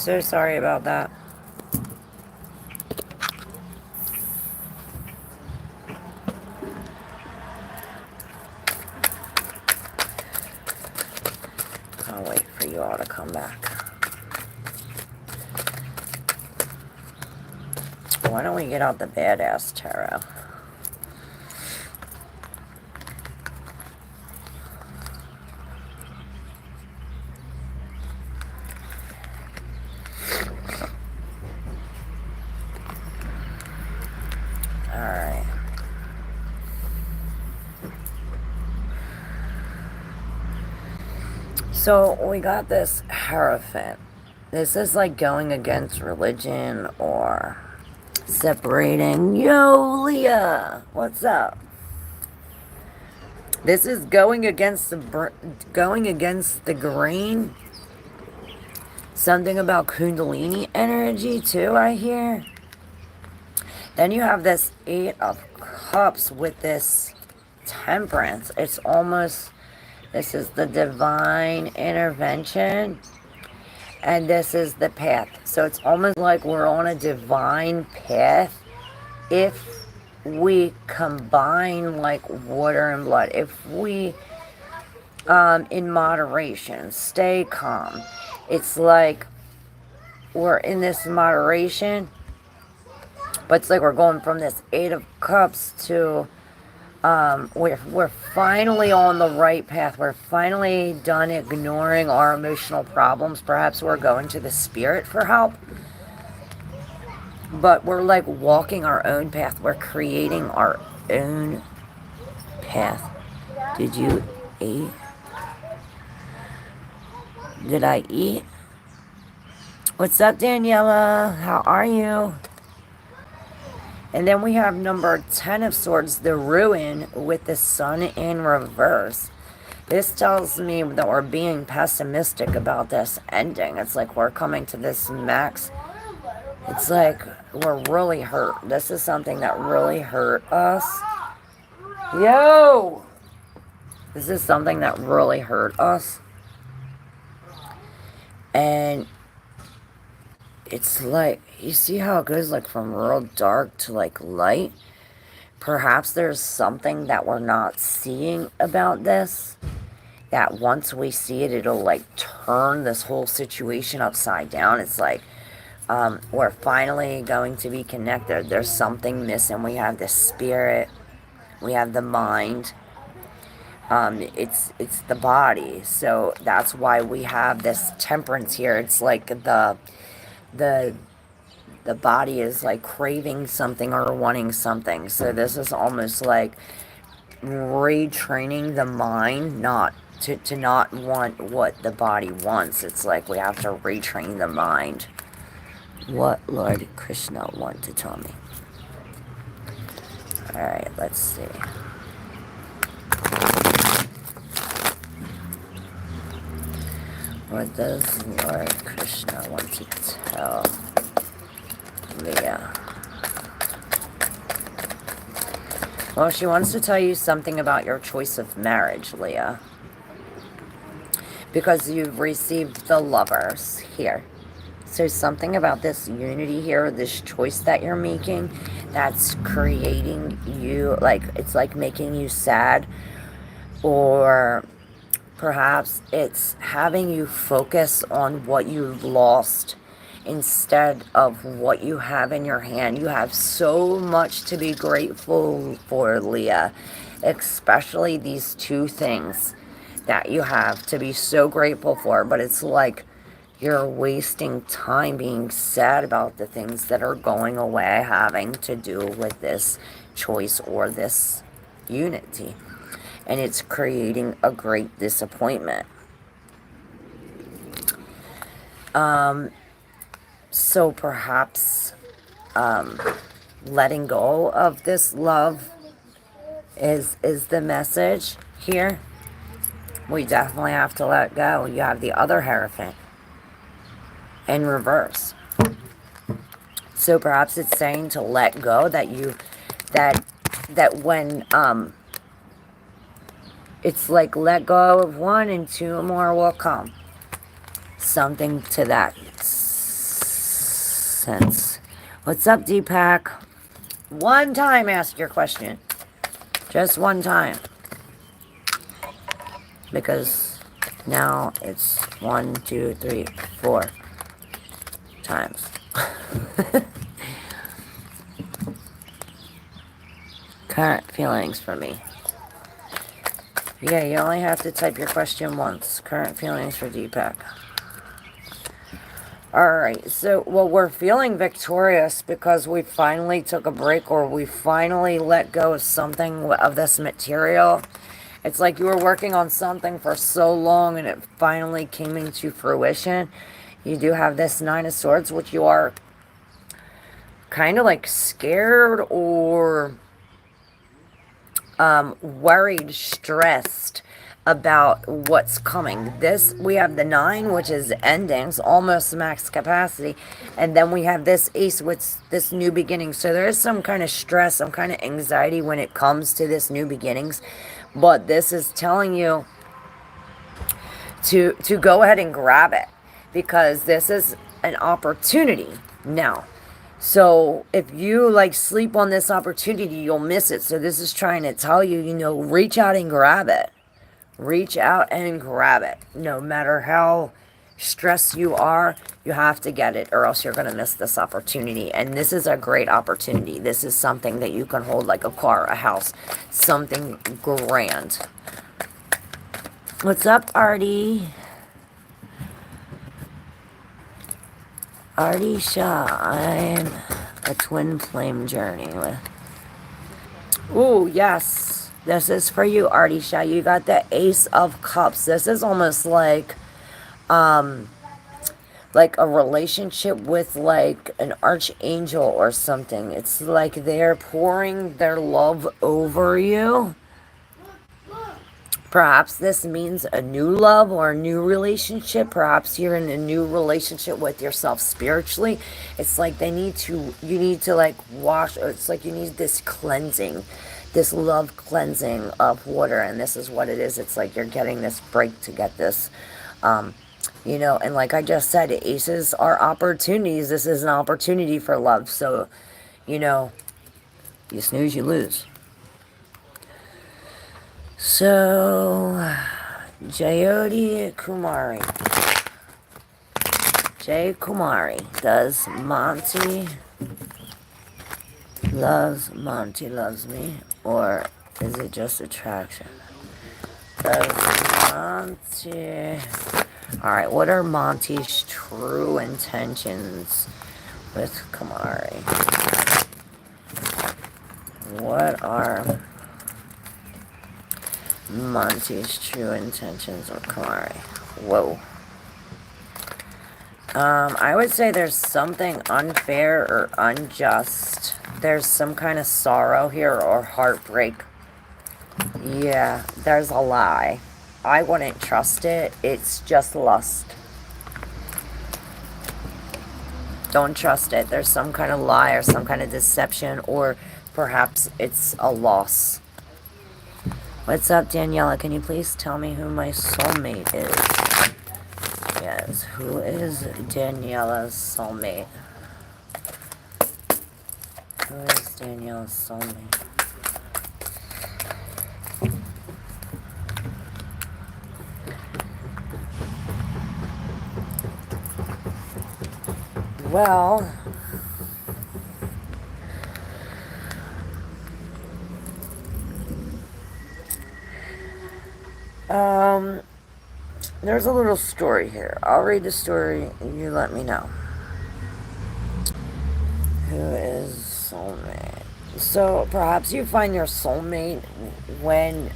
So sorry about that. I'll wait for you all to come back. Why don't we get out the Badass Tarot? Alright. So we got this Hierophant. This is like going against religion or separating. Yo, Leah, what's up? This is going against the grain. Something about Kundalini energy too, I hear. Then you have this Eight of Cups with this Temperance. It's almost, this is the divine intervention. And this is the path. So it's almost like we're on a divine path if we combine like water and blood. If we, in moderation, stay calm. It's like we're in this moderation, but it's like we're going from this Eight of Cups to we're finally on the right path. We're finally done ignoring our emotional problems. Perhaps we're going to the spirit for help. But we're like walking our own path. We're creating our own path. Did you eat? Did I eat? What's up, Daniela? How are you? And then we have number 10 of Swords, the Ruin, with the Sun in reverse. This tells me that we're being pessimistic about this ending. It's like we're coming to this max. It's like we're really hurt. This is something that really hurt us. Yo! This is something that really hurt us. And it's like, you see how it goes like from real dark to like light? Perhaps there's something that we're not seeing about this. That once we see it, it'll like turn this whole situation upside down. It's like, we're finally going to be connected. There's something missing. We have the spirit. We have the mind. It's the body. So that's why we have this Temperance here. It's like the body is like craving something or wanting something. So this is almost like retraining the mind not to not want what the body wants. It's like we have to retrain the mind. What Lord Krishna want to tell me? Alright, let's see. What does Lord Krishna want to tell Leah? Well, she wants to tell you something about your choice of marriage, Leah. Because you've received the Lovers here. So something about this unity here, this choice that you're making, that's creating you, like, it's like making you sad. Or perhaps it's having you focus on what you've lost instead of what you have in your hand. You have so much to be grateful for, Leah. Especially these two things that you have to be so grateful for. But it's like you're wasting time being sad about the things that are going away, having to do with this choice or this unity. And it's creating a great disappointment. So perhaps letting go of this love is the message here. We definitely have to let go. You have the other Hierophant in reverse. So perhaps it's saying to let go, that you, that when, it's like let go of one and two more will come. Something to that sense. What's up, Deepak? One time ask your question. Just one time. Because now it's 1, 2, 3, 4 times. Current feelings for me. Yeah, you only have to type your question once. Current feelings for Deepak. Alright, so, well, we're feeling victorious because we finally took a break, or we finally let go of something of this material. It's like you were working on something for so long and it finally came into fruition. You do have this Nine of Swords, which you are kind of like scared or worried, stressed about what's coming. This, we have the 9, which is endings, almost max capacity, and then we have this Ace with this new beginning. So there is some kind of stress, some kind of anxiety when it comes to this new beginnings, but this is telling you to go ahead and grab it, because this is an opportunity now. So if you like sleep on this opportunity, you'll miss it. So this is trying to tell you, you know, reach out and grab it. Reach out and grab it. No matter how stressed you are, you have to get it, or else you're going to miss this opportunity. And this is a great opportunity. This is something that you can hold, like a car, a house, something grand. What's up, Artie? Artie Shaw, I'm a twin flame journey with. Ooh, yes. This is for you, Artie Shaw. You got the Ace of Cups. This is almost like a relationship with like an archangel or something. It's like they're pouring their love over you. Perhaps this means a new love or a new relationship. Perhaps you're in a new relationship with yourself spiritually. It's like you need to like wash, or it's like you need this cleansing, this love cleansing of water. And this is what it is. It's like you're getting this break to get this, you know, and like I just said, aces are opportunities. This is an opportunity for love. So, you know, you snooze, you lose. So, Jayoti Kumari. Jay Kumari. Does Monty loves me? Or is it just attraction? Does Monty... Alright, what are Monty's true intentions with Kumari? What are Monty's true intentions with Kumari? Whoa. I would say there's something unfair or unjust. There's some kind of sorrow here or heartbreak. Yeah, there's a lie. I wouldn't trust it. It's just lust. Don't trust it. There's some kind of lie or some kind of deception, or perhaps it's a loss. What's up, Daniela? Can you please tell me who my soulmate is? Yes, who is Daniela's soulmate? Who is Daniela's soulmate? Well, there's a little story here. I'll read the story and you let me know. Who is soulmate? So perhaps you find your soulmate when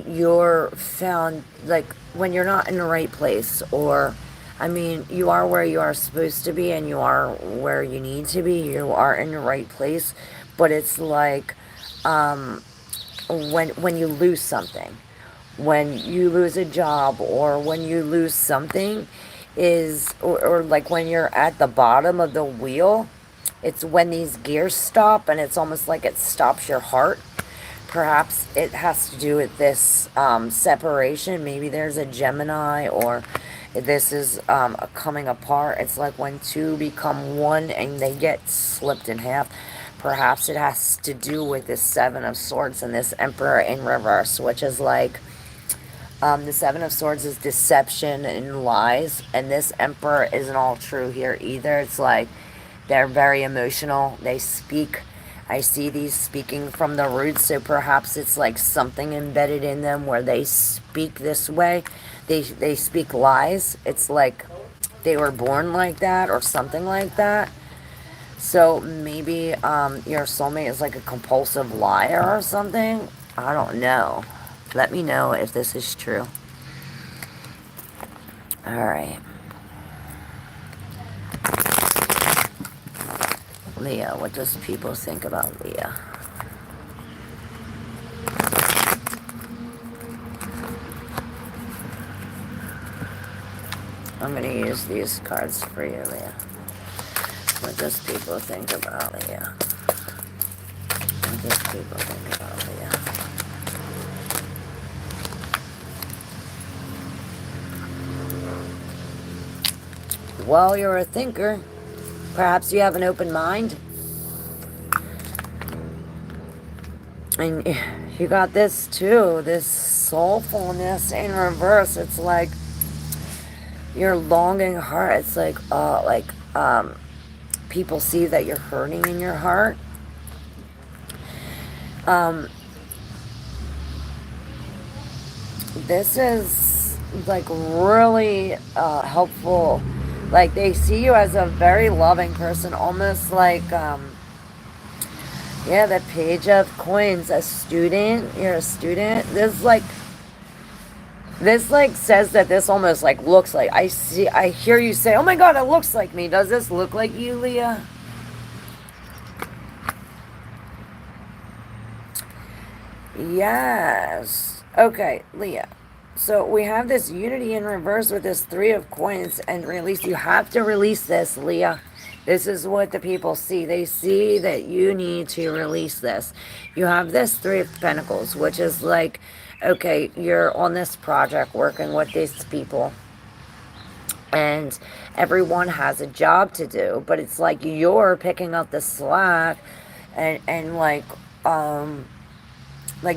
you're found, like when you're not in the right place, or I mean, you are where you are supposed to be and you are where you need to be. You are in the right place, but it's like when you lose something, when you lose a job, or when you lose something, or like when you're at the bottom of the wheel, it's when these gears stop, and it's almost like it stops your heart. Perhaps it has to do with this separation. Maybe there's a Gemini, or This is coming apart. It's like when two become one and they get slipped in half. Perhaps it has to do with this Seven of Swords and this Emperor in reverse, which is like, the Seven of Swords is deception and lies, and this Emperor isn't all true here either. It's like they're very emotional. They speak. I see these speaking from the roots, so perhaps it's like something embedded in them where they speak this way. They speak lies. It's like they were born like that or something like that. So maybe your soulmate is like a compulsive liar or something. I don't know. Let me know if this is true. Alright. Leah, what does people think about Leah? I'm going to use these cards for you, Leah. What does people think about Leah? What does people think about Leah? Well, you're a thinker. Perhaps you have an open mind. And you got this too, this soulfulness in reverse. It's like your longing heart. It's like, people see that you're hurting in your heart. This is like really helpful. Like they see you as a very loving person, almost like yeah, the Page of Coins, a student. You're a student. This like says that this almost like looks like, I hear you say, oh my god, it looks like me. Does this look like you, Leah? Yes. Okay, Leah. So we have this unity in reverse with this Three of Coins and release. You have to release this, Leah. This is what the people see. They see that you need to release this. You have this Three of Pentacles, which is like, okay, you're on this project working with these people. And everyone has a job to do. But it's like you're picking up the slack and like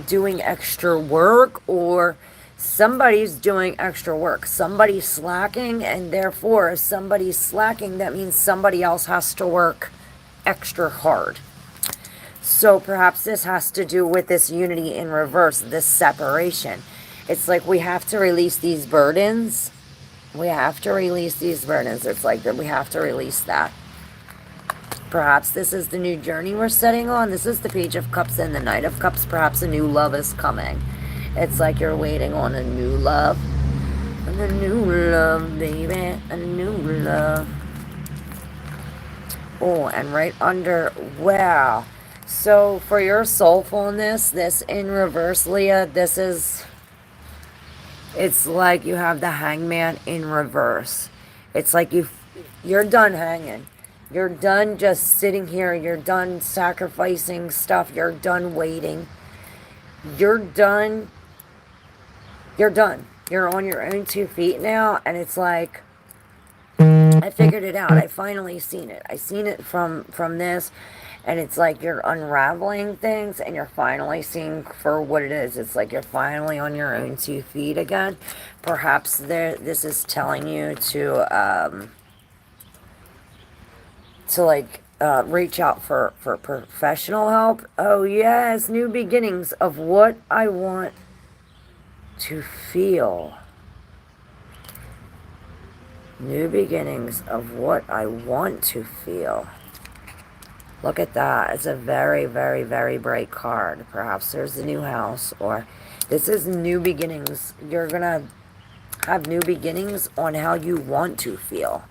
doing extra work, or somebody's doing extra work. Somebody's slacking, and therefore if somebody's slacking, that means somebody else has to work extra hard. So perhaps this has to do with this unity in reverse, this separation. It's like we have to release these burdens. We have to release these burdens. It's like that we have to release that. Perhaps this is the new journey we're setting on. This is the Page of Cups and the Knight of Cups. Perhaps a new love is coming. It's like you're waiting on a new love. And a new love, baby. A new love. Oh, and right under, wow. So for your soulfulness, this in reverse, Leah, this is, it's like you have the Hangman in reverse. It's like you're done hanging. You're done just sitting here. You're done sacrificing stuff. You're done waiting. You're done. You're done. You're on your own 2 feet now. And it's like, I figured it out. I finally seen it. I seen it from this. And it's like you're unraveling things and you're finally seeing for what it is. It's like you're finally on your own 2 feet again. Perhaps this is telling you to reach out for professional help. Oh yes, new beginnings of what I want to feel. New beginnings of what I want to feel. Look at that. It's a very, very, very bright card. Perhaps there's a new house, or this is new beginnings. You're going to have new beginnings on how you want to feel.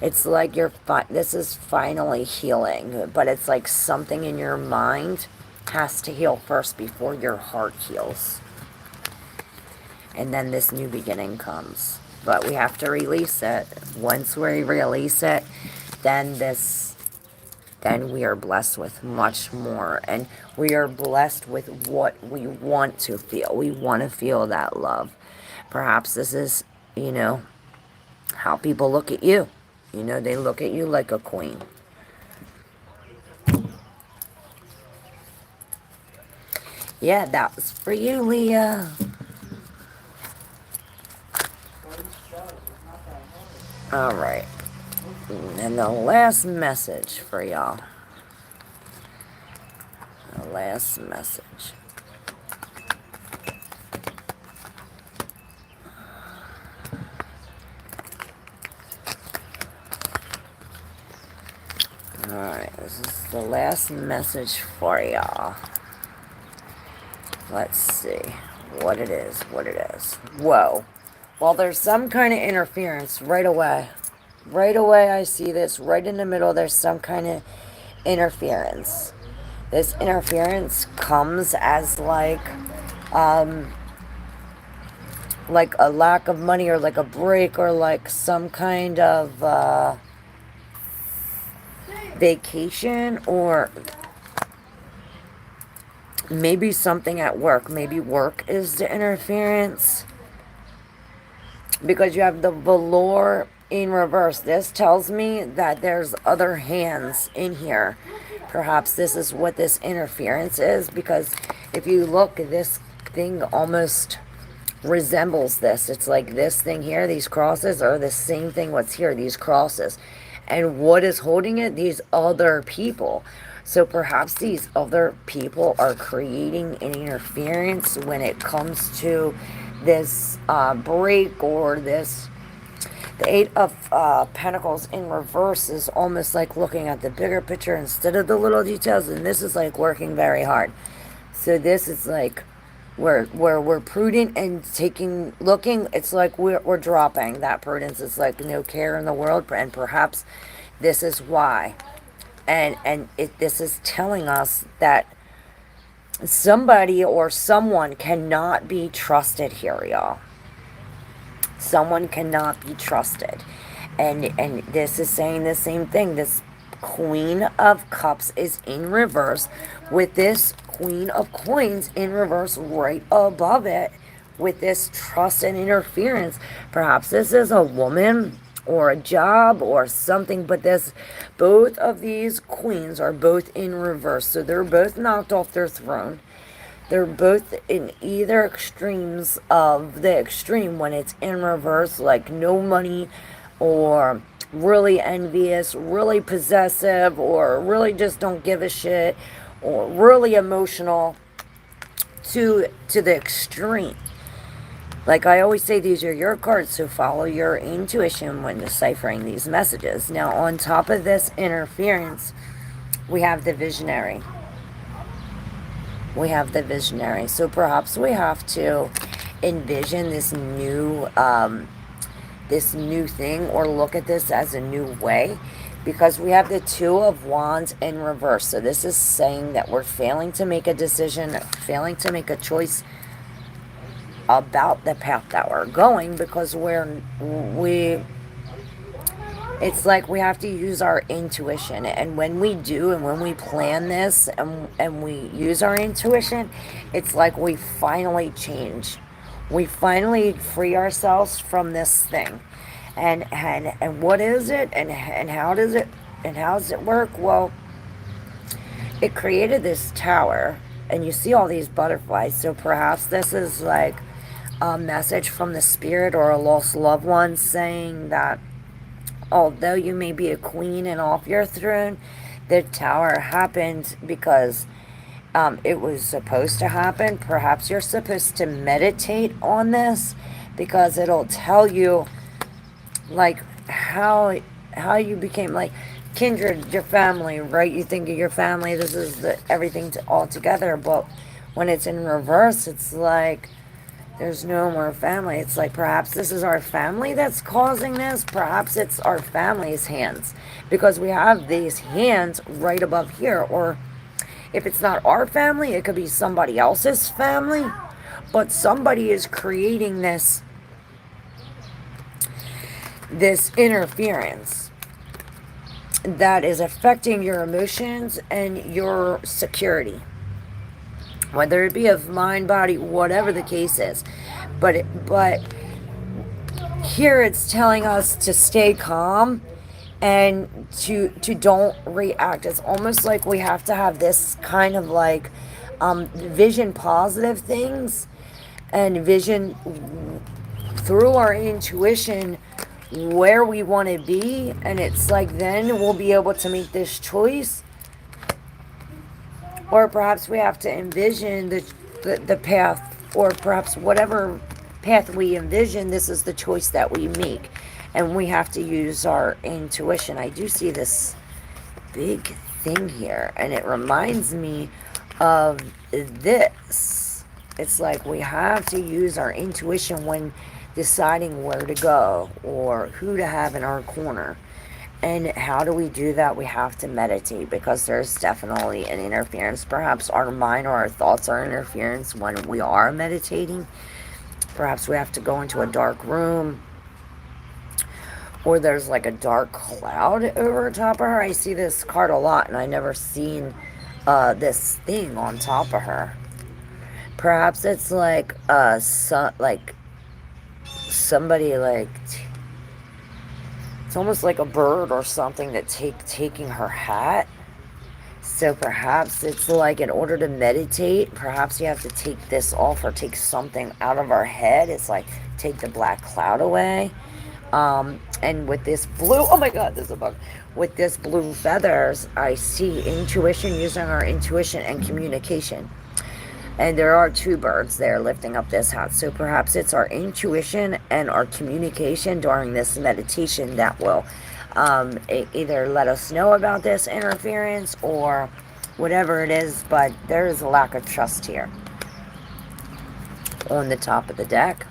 It's like this is finally healing, but it's like something in your mind has to heal first before your heart heals. And then this new beginning comes. But we have to release it. Once we release it, then we are blessed with much more. And we are blessed with what we want to feel. We want to feel that love. Perhaps this is you know, how people look at you. You know, they look at you like a queen. Yeah, that was for you, Leah. Alright. And the last message for y'all. The last message. Alright, this is the last message for y'all. Let's see what it is, Whoa. Well, there's some kind of interference right away. Right away, I see this. Right in the middle, there's some kind of interference. This interference comes as like a lack of money, or like a break, or like some kind of vacation, or maybe something at work. Maybe work is the interference, because you have the velour in reverse. This tells me that there's other hands in here. Perhaps this is what this interference is, because if you look, this thing almost resembles this. It's like this thing here, these crosses are the same thing what's here, these crosses. And what is holding it? These other people. So perhaps these other people are creating an interference when it comes to this break, or this. The Eight of Pentacles in reverse is almost like looking at the bigger picture instead of the little details, and this is like working very hard. So this is like where we're prudent and looking. It's like we're dropping that prudence. It's like no care in the world, and perhaps this is why. And this is telling us that somebody or someone cannot be trusted here, y'all. Someone cannot be trusted. And this is saying the same thing. This Queen of Cups is in reverse with this Queen of Coins in reverse right above it, with this trust and interference. Perhaps this is a woman or a job or something, but both of these queens are both in reverse. So they're both knocked off their throne. They're both in either extremes of the extreme when it's in reverse, like no money, or really envious, really possessive, or really just don't give a shit, or really emotional to the extreme. Like I always say, these are your cards, so follow your intuition when deciphering these messages. Now, on top of this interference, we have the visionary. We have the visionary. So perhaps we have to envision this new thing, or look at this as a new way, because we have the Two of Wands in reverse. So this is saying that we're failing to make a decision, failing to make a choice about the path that we're going, because it's like we have to use our intuition. And when we do, and when we plan this, and we use our intuition, it's like we finally change. We finally free ourselves from this thing. And what is it? And how does it work? Well, it created this tower, and you see all these butterflies. So perhaps this is like a message from the spirit or a lost loved one, saying that although you may be a queen and off your throne, the tower happened because it was supposed to happen. Perhaps you're supposed to meditate on this, because it'll tell you like how you became like kindred, your family, right? You think of your family, this is everything all together, but when it's in reverse, it's like there's no more family. It's like perhaps this is our family that's causing this. Perhaps it's our family's hands, because we have these hands right above here. Or if it's not our family, it could be somebody else's family. But somebody is creating this interference that is affecting your emotions and your security, whether it be of mind, body, whatever the case is. But Here it's telling us to stay calm and to don't react. It's almost like we have to have this kind of like vision positive things and vision through our intuition where we want to be, and it's like then we'll be able to make this choice. Or perhaps we have to envision the path, or perhaps whatever path we envision, this is the choice that we make. And we have to use our intuition. I do see this big thing here, and it reminds me of this. It's like we have to use our intuition when deciding where to go or who to have in our corner. And how do we do that? We have to meditate, because there's definitely an interference. Perhaps our mind or our thoughts are interference when we are meditating. Perhaps we have to go into a dark room, or there's like a dark cloud over top of her. I see this card a lot, and I never seen this thing on top of her. Perhaps it's like somebody like it's almost like a bird or something that taking her hat. So perhaps it's like in order to meditate, perhaps you have to take this off or take something out of our head. It's like take the black cloud away. And with this blue, oh my God, there's a bug. With this blue feathers, I see intuition, using our intuition and communication. And there are two birds there lifting up this hat. So perhaps it's our intuition and our communication during this meditation that will either let us know about this interference or whatever it is. But there is a lack of trust here. On the top of the deck,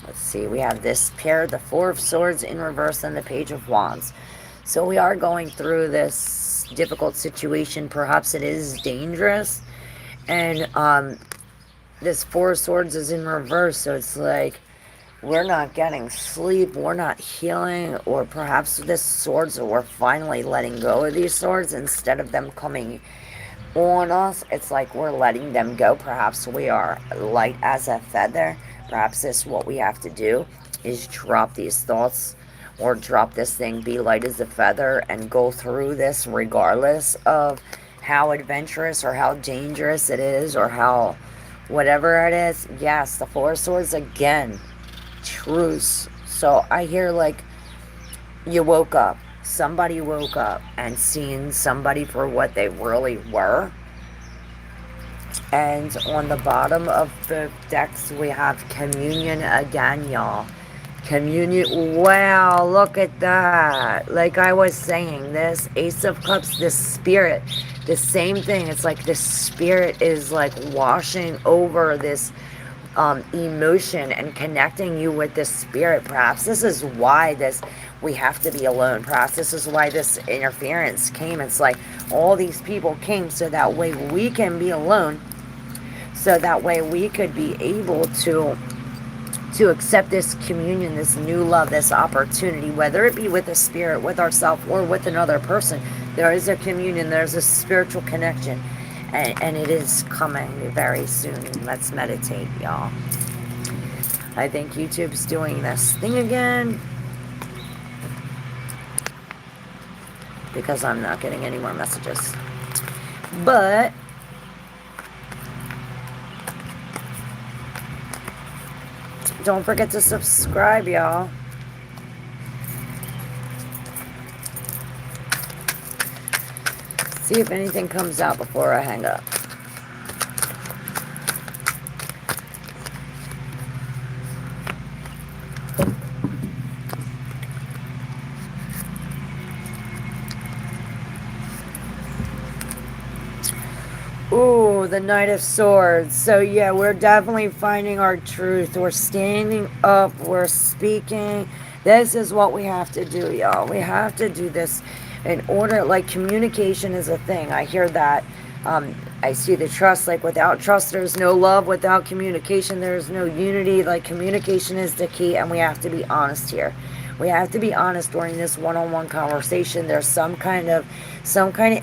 let's see, we have this pair, the Four of Swords in reverse and the Page of Wands. So we are going through this difficult situation. Perhaps it is dangerous. And this Four of Swords is in reverse, so it's like we're not getting sleep, we're not healing, or perhaps this swords, we're finally letting go of these swords instead of them coming on us. It's like we're letting them go. Perhaps we are light as a feather. Perhaps this what we have to do is drop these thoughts, or drop this thing, be light as a feather, and go through this regardless of how adventurous or how dangerous it is, or how whatever it is. Yes, the Four of Swords again, truce. So I hear like you woke up, somebody woke up and seen somebody for what they really were. And on the bottom of the decks we have communion again, y'all. Communion. Wow, look at that. Like I was saying, this Ace of Cups, this spirit, the same thing. It's like the spirit is like washing over this emotion and connecting you with the spirit. Perhaps this is why we have to be alone. Perhaps this is why this interference came. It's like all these people came so that way we can be alone, so that way we could be able to accept this communion, this new love, this opportunity, whether it be with the spirit, with ourselves, or with another person. There is a communion, there's a spiritual connection, and it is coming very soon. Let's meditate, y'all. I think YouTube's doing this thing again, because I'm not getting any more messages. But don't forget to subscribe, y'all. See if anything comes out before I hang up. Ooh, the Knight of Swords. So yeah, we're definitely finding our truth. We're standing up. We're speaking. This is what we have to do, y'all. We have to do this in order. Like, communication is a thing. I hear that. I see the trust. Like, without trust, there's no love. Without communication, there's no unity. Like, communication is the key, and we have to be honest here. We have to be honest during this one-on-one conversation. There's some kind of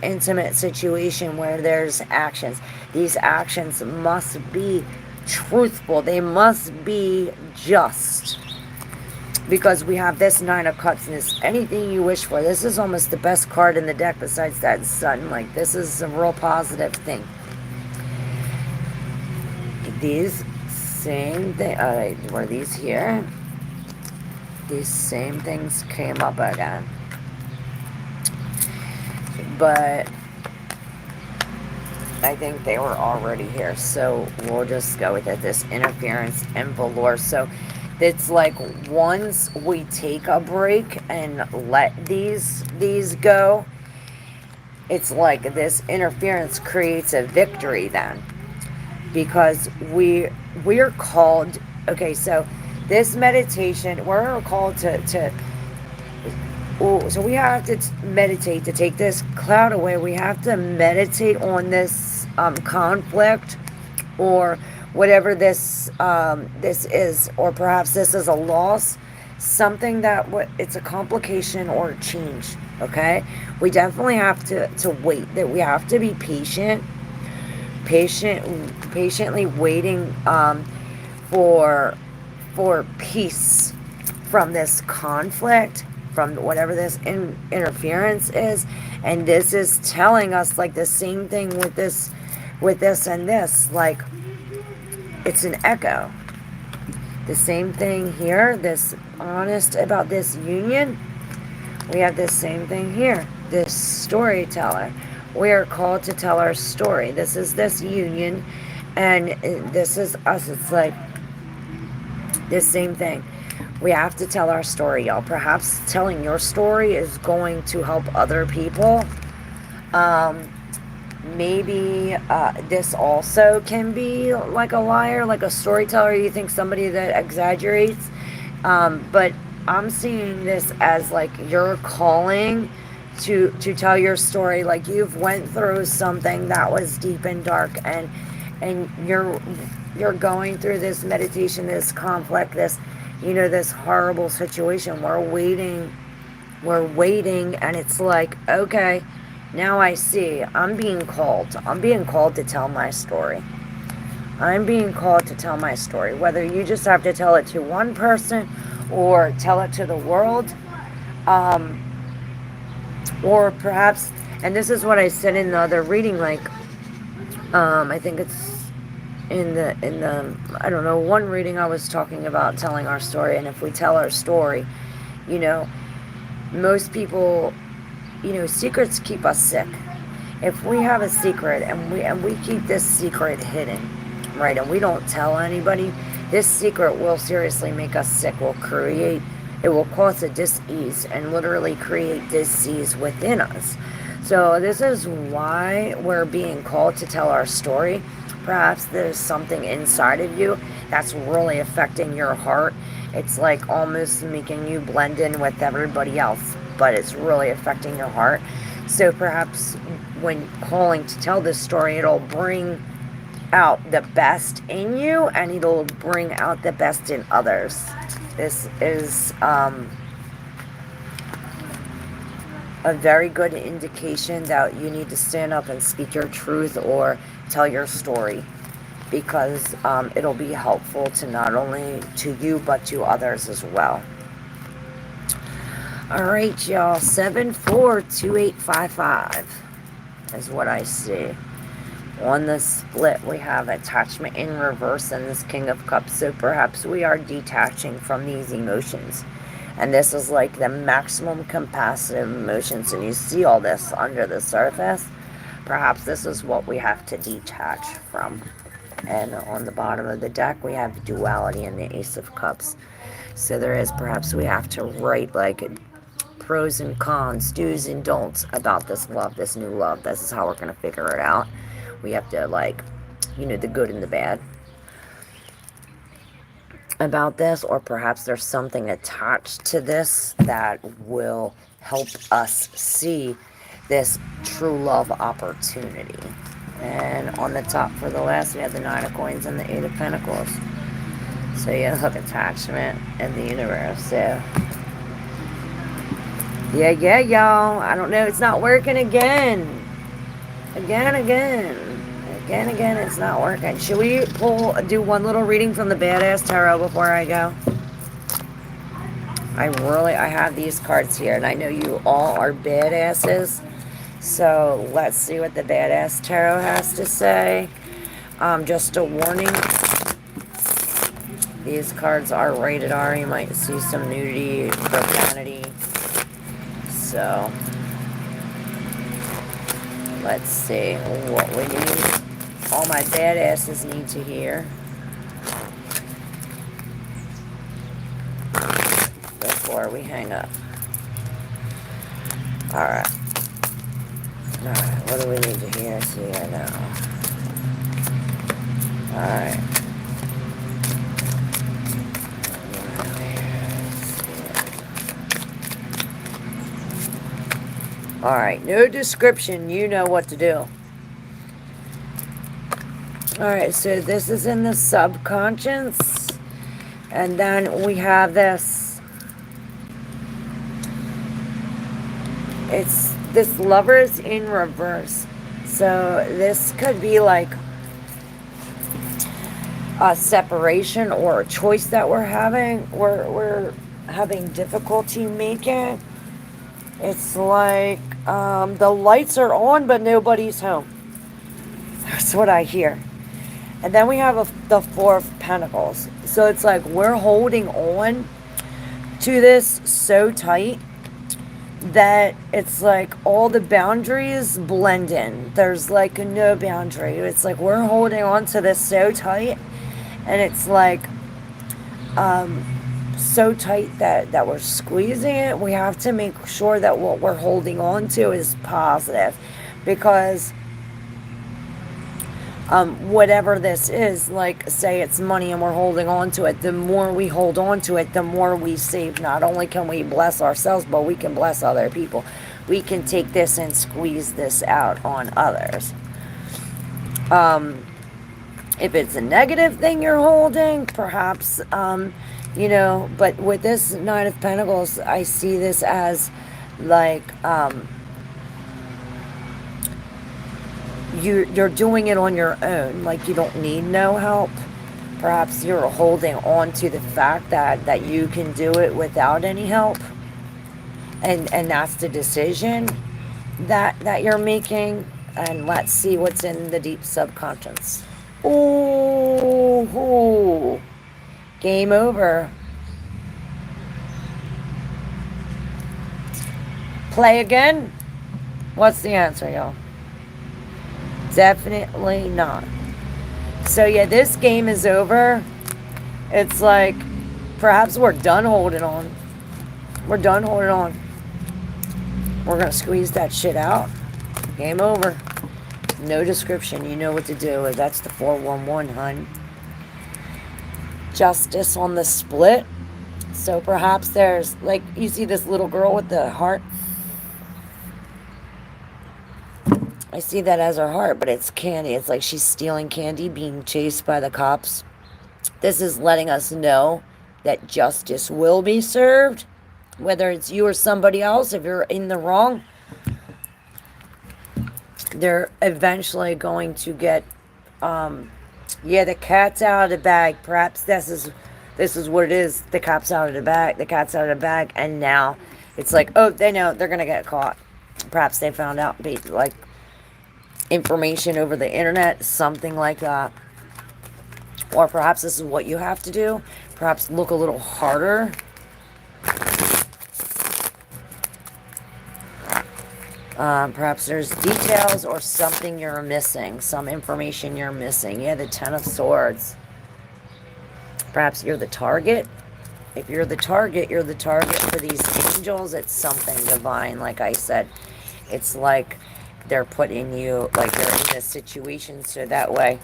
intimate situation where there's actions. These actions must be truthful. They must be just. because we have this Nine of Cups and this anything you wish for. This is almost the best card in the deck besides that Sun. Like, this is a real positive thing. These same thing, were these here? These same things came up again. But I think they were already here, so we'll just go with it. This interference and velour. So it's like once we take a break and let these go, it's like this interference creates a victory then, because we're called. Okay, so this meditation, we're called to so we have to meditate to take this cloud away. We have to meditate on this conflict, or whatever this is, or perhaps this is a loss, something that it's a complication or a change. Okay, we definitely have to wait. That we have to be patiently waiting for peace from this conflict, from whatever this interference is. And this is telling us like the same thing with this and this, like it's an echo. The same thing here, this honest about this union. We have this same thing here, this storyteller. We are called to tell our story. This is this union, and this is us. It's like this same thing. We have to tell our story, y'all. Perhaps telling your story is going to help other people. Maybe this also can be like a liar, like a storyteller. You think somebody that exaggerates. But I'm seeing this as like you're calling to tell your story. Like you've went through something that was deep and dark, and you're going through this meditation, this conflict, this, this horrible situation. We're waiting, and it's like, okay, now I see. I'm being called to tell my story. I'm being called to tell my story. Whether you just have to tell it to one person or tell it to the world, or perhaps, and this is what I said in the other reading, like, I think it's in the I don't know, one reading I was talking about telling our story. And if we tell our story, most people, secrets keep us sick. If we have a secret and we keep this secret hidden, right, and we don't tell anybody, this secret will seriously make us sick. It will cause a dis-ease and literally create dis-ease within us. So this is why we're being called to tell our story. Perhaps there's something inside of you that's really affecting your heart. It's like almost making you blend in with everybody else, but it's really affecting your heart. So perhaps when calling to tell this story, it'll bring out the best in you, and it'll bring out the best in others. This is a very good indication that you need to stand up and speak your truth or tell your story, because it'll be helpful to not only to you but to others as well. All right, y'all. 742855 is what I see. On the split, we have attachment in reverse and this King of Cups. So perhaps we are detaching from these emotions. And this is like the maximum capacitive emotions. And you see all this under the surface. Perhaps this is what we have to detach from. And on the bottom of the deck, we have duality and the Ace of Cups. So there is, perhaps we have to write like pros and cons, do's and don'ts about this love, this new love. This is how we're going to figure it out. We have to, like, the good and the bad about this. Or perhaps there's something attached to this that will help us see this true love opportunity. And on the top for the last, we have the Nine of Coins and the Eight of Pentacles. So you have attachment in the universe. So yeah, y'all. I don't know. It's not working again. Again, it's not working. Should we do one little reading from the Badass Tarot before I go? I have these cards here, and I know you all are badasses. So let's see what the Badass Tarot has to say. Just a warning, these cards are rated R. You might see some nudity, profanity. So let's see what we need. All my badasses need to hear before we hang up. Alright. Alright, what do we need to hear? See here now. Alright. Alright, no description. You know what to do. Alright, so this is in the subconscious. And then we have this. It's this Lovers in reverse. So this could be like a separation or a choice that we're having. We're having difficulty making. It's like the lights are on, but nobody's home. That's what I hear. And then we have the Four of Pentacles. So it's like we're holding on to this so tight that it's like all the boundaries blend in. There's like no boundary. It's like we're holding on to this so tight, and it's like so tight that we're squeezing it. We have to make sure that what we're holding on to is positive, because whatever this is, like say it's money and we're holding on to it, the more we hold on to it, the more we save. Not only can we bless ourselves, but we can bless other people. We can take this and squeeze this out on others. If it's a negative thing you're holding, perhaps you know, but with this Nine of Pentacles, I see this as like you're doing it on your own, like you don't need no help. Perhaps you're holding on to the fact that you can do it without any help, and that's the decision that you're making. And let's see what's in the deep subconscious. Ooh, game over. Play again? What's the answer, y'all? Definitely not. So yeah, this game is over. It's like perhaps we're done holding on. We're done holding on. We're gonna squeeze that shit out. Game over. No description. You know what to do. That's the 411, hun. Justice on the split. So perhaps there's, like, you see this little girl with the heart. I see that as her heart, but it's candy. It's like she's stealing candy, being chased by the cops. This is letting us know that justice will be served. Whether it's you or somebody else, if you're in the wrong, they're eventually going to get, yeah, the cat's out of the bag. Perhaps this is what it is. The cat's out of the bag. The cat's out of the bag. And now it's like, oh, they know they're going to get caught. Perhaps they found out, like, information over the internet, something like that. Or perhaps this is what you have to do. Perhaps look a little harder. Perhaps there's details or something you're missing. Some information you're missing. Yeah, the Ten of Swords. Perhaps you're the target. If you're the target, you're the target for these angels. It's something divine, like I said. It's like they're putting you, like you're in this situation, so that way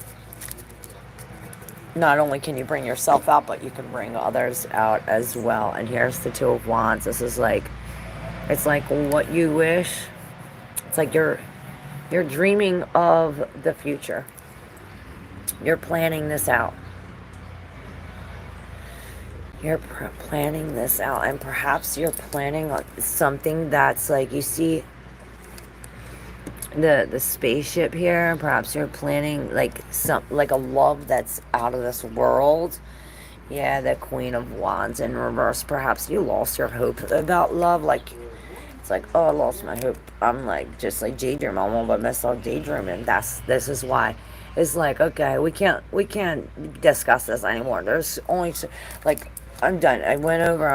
not only can you bring yourself out, but you can bring others out as well. And here's the Two of Wands. This is like, it's like what you wish. It's like you're dreaming of the future. You're planning this out. You're planning this out, and perhaps you're planning on something that's like, you see the spaceship here. Perhaps you're planning like a love that's out of this world, Yeah, the Queen of Wands in reverse. Perhaps you lost your hope about love. Like, it's like, oh, I lost my hope. I'm like, just like daydream. I won't let myself daydream. And this is why. It's like, okay, we can't discuss this anymore. There's only, like, I'm done. I went over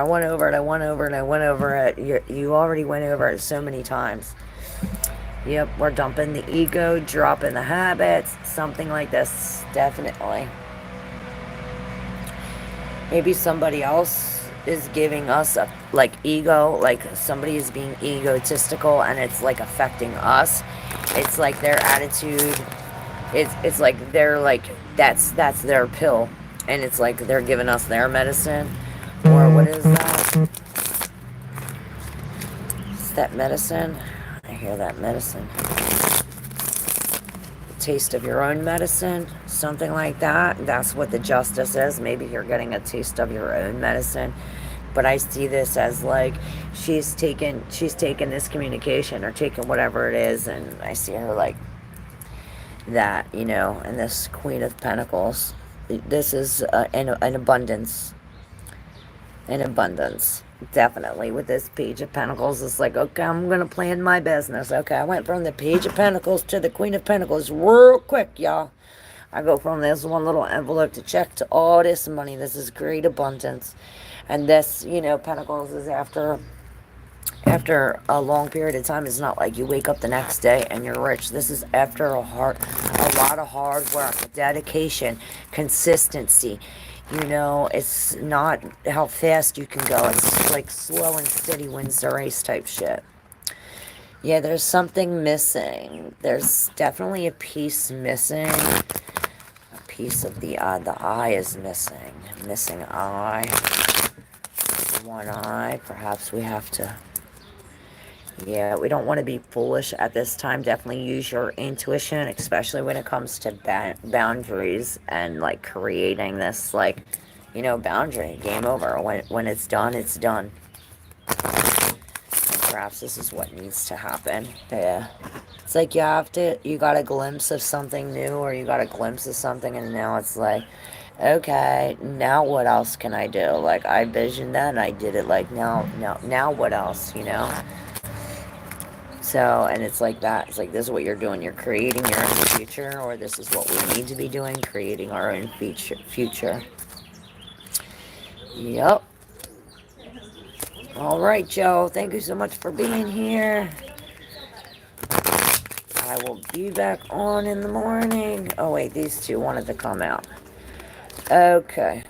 it. You already went over it so many times. Yep, we're dumping the ego, dropping the habits, something like this, definitely. Maybe somebody else is giving us a, like, ego, like somebody is being egotistical and it's like affecting us. It's like their attitude, it's like they're like, that's their pill, and it's like they're giving us their medicine. Or what is that? Is that medicine? I hear that medicine. Taste of your own medicine, something like that. That's what the justice is. Maybe you're getting a taste of your own medicine. But I see this as like she's taken this communication or taken whatever it is, and I see her like that, you know. And this Queen of Pentacles, this is an abundance. In abundance, definitely. With this Page of Pentacles, it's like, okay, I'm gonna plan my business. Okay, I went from the Page of Pentacles to the Queen of Pentacles real quick, y'all. I go from this one little envelope to check to all this money. This is great abundance. And this, you know, Pentacles is after a long period of time. It's not like you wake up the next day and you're rich. This is after a lot of hard work, dedication, consistency. You know, it's not how fast you can go. It's like slow and steady wins the race type shit. Yeah, there's something missing. There's definitely a piece missing. A piece of the eye. The eye is missing. Missing eye. One eye. Perhaps we have to... Yeah, we don't want to be foolish at this time. Definitely use your intuition, especially when it comes to boundaries and, like, creating this, like, you know, boundary. Game over. When it's done, it's done. And perhaps this is what needs to happen. Yeah. It's like you got a glimpse of something new, or you got a glimpse of something, and now it's like, okay, now what else can I do? Like, I visioned that and I did it. Like, now what else, you know? So, and it's like that. It's like, this is what you're doing. You're creating your own future, or this is what we need to be doing, creating our own future. Yep. All right, Joe. Thank you so much for being here. I will be back on in the morning. Oh, wait. These two wanted to come out. Okay.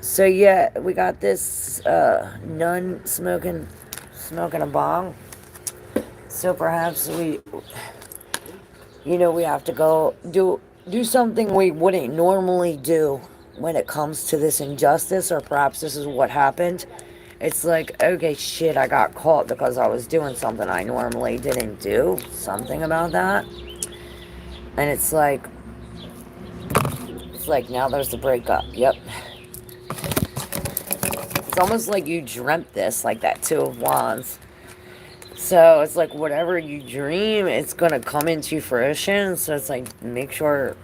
So, yeah, we got this nun smoking a bong. So perhaps we have to go do something we wouldn't normally do when it comes to this injustice, or perhaps this is what happened. It's like, okay, shit, I got caught because I was doing something I normally didn't do. Something about that. And it's like now there's the breakup. Yep. It's almost like you dreamt this, like that Two of Wands. So it's like whatever you dream, it's going to come into fruition. So it's like, make sure,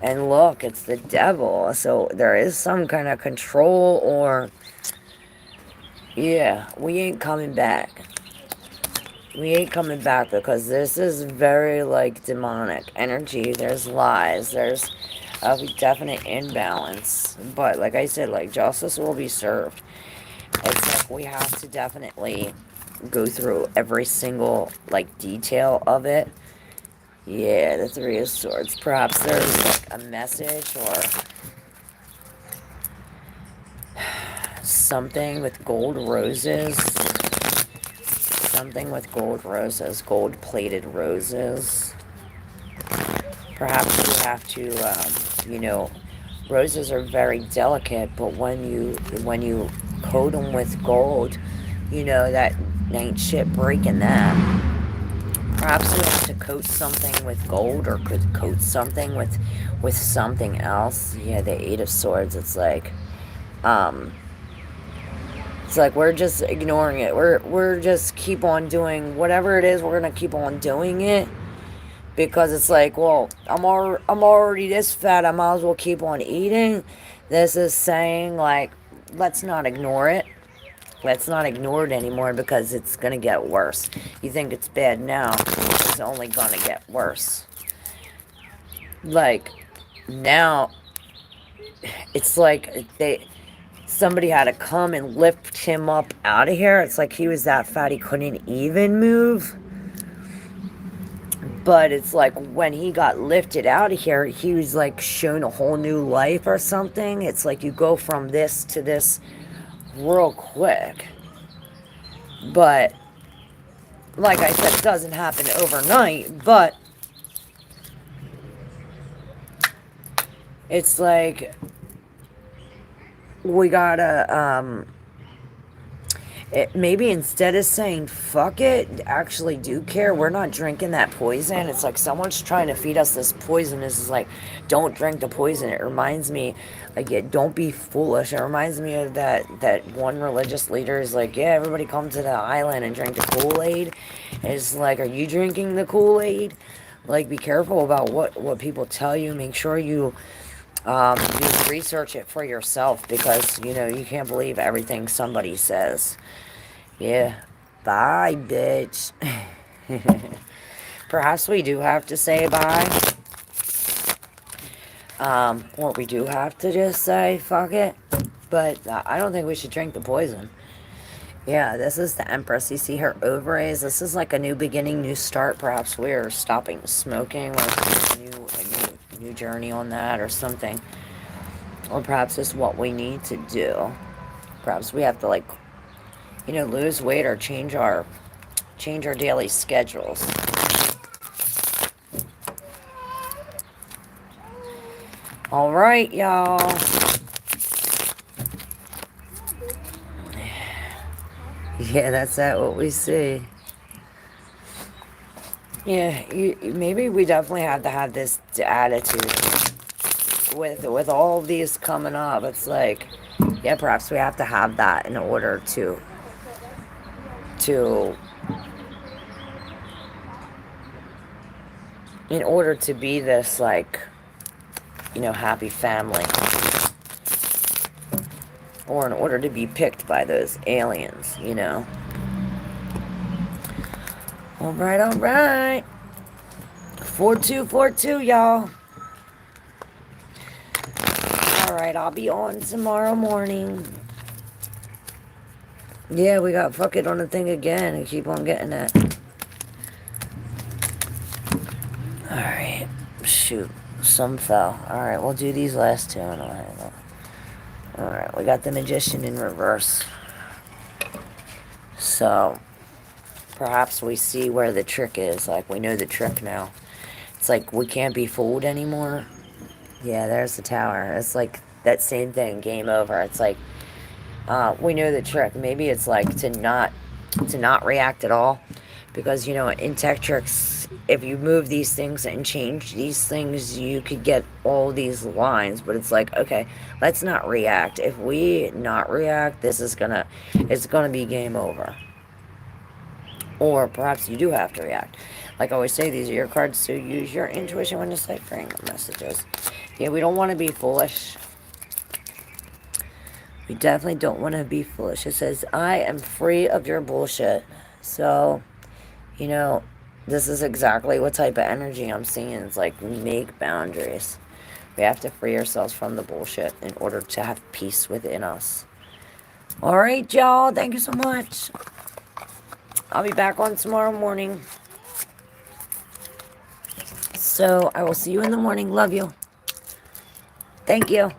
and look, it's the devil. So there is some kind of control, or, yeah, we ain't coming back. We ain't coming back, because this is very, like, demonic energy. There's lies. There's a definite imbalance. But like I said, like, justice will be served. It's like we have to definitely go through every single, like, detail of it. Yeah, the Three of Swords. Perhaps there's, like, a message or something with gold roses. Something with gold roses. Gold-plated roses. Perhaps you have to, roses are very delicate, but when you coat them with gold, that ain't shit breaking that. Perhaps we have to coat something with gold, or could coat something with something else. Yeah, the Eight of Swords. It's like we're just ignoring it. We're just keep on doing whatever it is. We're gonna keep on doing it, because it's like, well, I'm already this fat. I might as well keep on eating. This is saying, like, let's not ignore it. Let's not ignore it anymore because it's going to get worse. You think it's bad now, it's only going to get worse. Like, now, it's like somebody had to come and lift him up out of here. It's like he was that fat he couldn't even move. But it's like when he got lifted out of here, he was like shown a whole new life or something. It's like you go from this to this real quick. But like I said, it doesn't happen overnight. But it's like we gotta maybe instead of saying fuck it, actually do care. We're not drinking that poison. It's like someone's trying to feed us this poison. This is like, don't drink the poison. It reminds me, like, don't be foolish. It reminds me of that one religious leader is like, yeah, everybody come to the island and drink the Kool-Aid. It's like, are you drinking the Kool-Aid? Like, be careful about what people tell you. Make sure you research it for yourself, because you know you can't believe everything somebody says. Yeah, bye, bitch. Perhaps we do have to say bye, or we do have to just say fuck it. But I don't think we should drink the poison. Yeah, this is the Empress. You see her ovaries. This is like a new beginning, new start. Perhaps we're stopping smoking, or a new journey on that, or something. Or perhaps it's what we need to do. Perhaps we have to, like, you know, lose weight or change our daily schedules. All right, y'all. Yeah, that's what we see. Yeah, maybe we definitely have to have this attitude with all of these coming up. It's like, yeah, perhaps we have to have that in order to be this, like, you know, happy family, or in order to be picked by those aliens, you know. All right. 4242, y'all. All right, I'll be on tomorrow morning. Yeah, we got fuck it on the thing again and keep on getting that. All right, shoot, some fell. All right, we'll do these last two. All right, we got the Magician in reverse. So perhaps we see where the trick is. Like, we know the trick now. It's like we can't be fooled anymore. Yeah, there's the Tower. It's like that same thing, game over. It's like, we know the trick. Maybe it's like to not react at all. Because, you know, in tech tricks, if you move these things and change these things, you could get all these lines. But it's like, okay, let's not react. If we not react, it's gonna be game over. Or perhaps you do have to react. Like I always say, these are your cards, so use your intuition when deciphering messages. Yeah, we don't want to be foolish. We definitely don't want to be foolish. It says, I am free of your bullshit. So, you know, this is exactly what type of energy I'm seeing. It's like, make boundaries. We have to free ourselves from the bullshit in order to have peace within us. All right, y'all. Thank you so much. I'll be back on tomorrow morning. So I will see you in the morning. Love you. Thank you.